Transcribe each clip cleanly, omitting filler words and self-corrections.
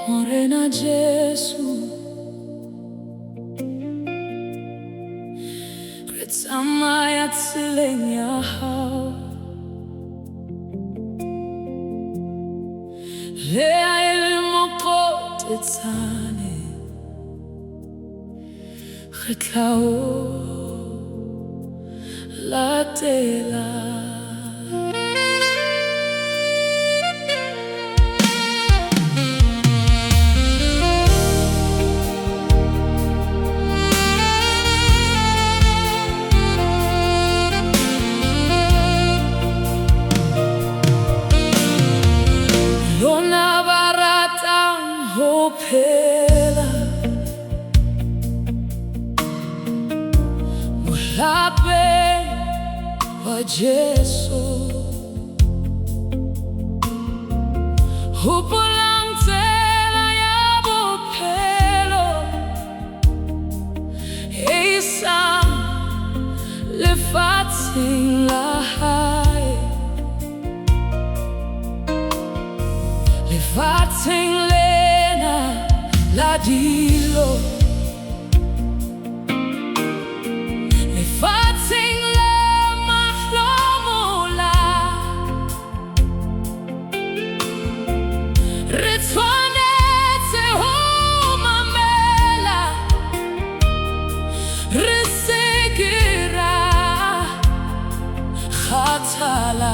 Morena Jesu, retsamaya tseleng ya hao, le a e le mokotetsane, re tla o latela. Lona Ratang Phela Molefe wa Jesu Hopolang tsela ya bophelo e isang lefatsheng la hae, lefatsheng lena la dilo, lefatsheng le mahlomola. Re tshwanetse ho mamela, re se ke ra kgathala.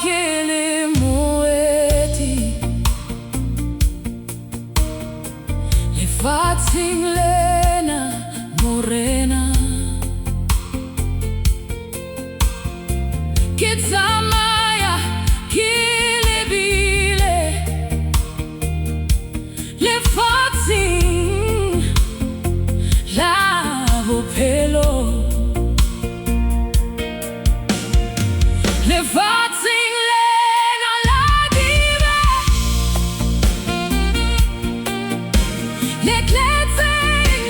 Inkele moeti lefatsheng lena morena, ke tsamaya ke lebile lefatsheng la bophelo, lefatsheng lena la dibe, le tletseng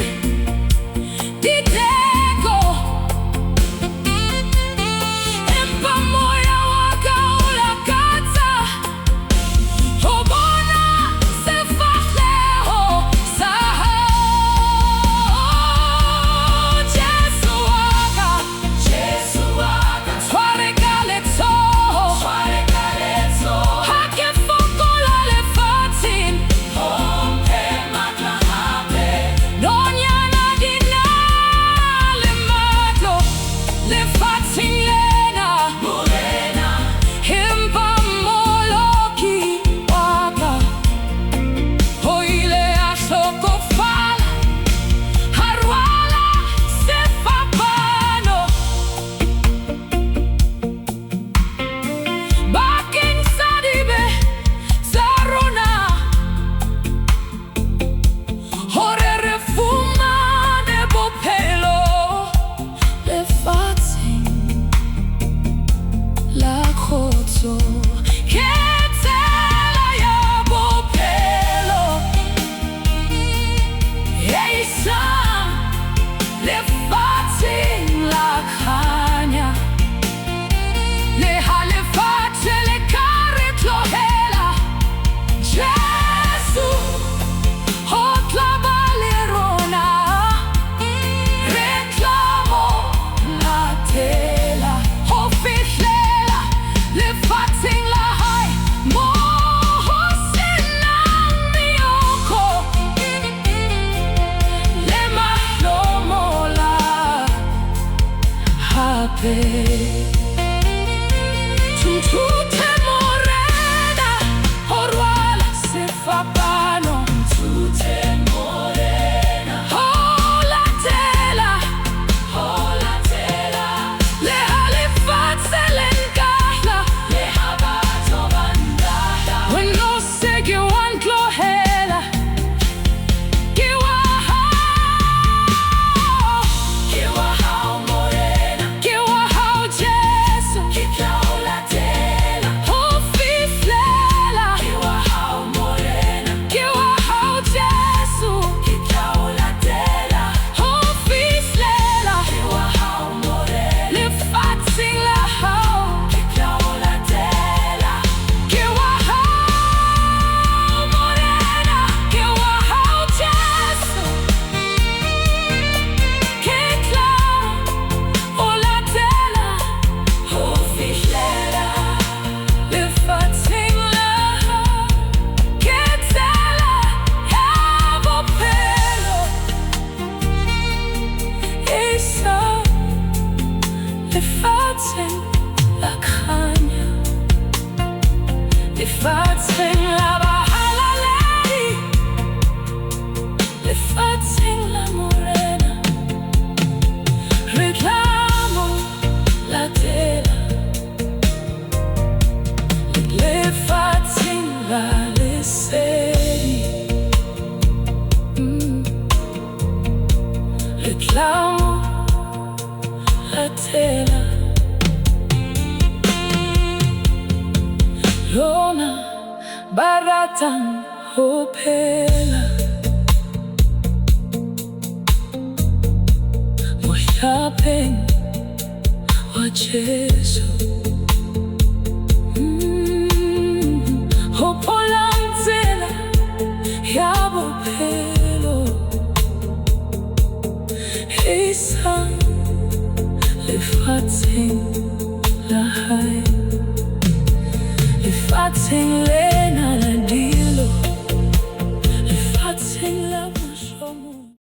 Tuntute morena, ho rwala sefapano. Tuntute morena, ho latela, le ha lefatshe le nkahla, le ha batho ba ndahla. When no se ke wa ntlohela, ke wa hao morena, ke wa hao Jesu, ke tla o latela, ho fihlela. Ke wa hao morena, ke wa hao Jesu, ke tla o latela, ho fihlela. Ke wa hao morena, lefatsheng la hao, ke tla o latela. Ke wa hao morena, ke wa hao Jesu, ke tla o latela, ho fihlela. Lefatsheng la hao, ke tsela ya bophelo. Isa lefatsheng la kganya, lefatsheng la bahalaledi, lefatsheng la morena. Re tla mo latela, lefatsheng la lesedi. Re tla mo latela. Lona baratang ho phela, mohlapeng wa Jesu. Hopolang tsela ya bophelo, isang lefatsheng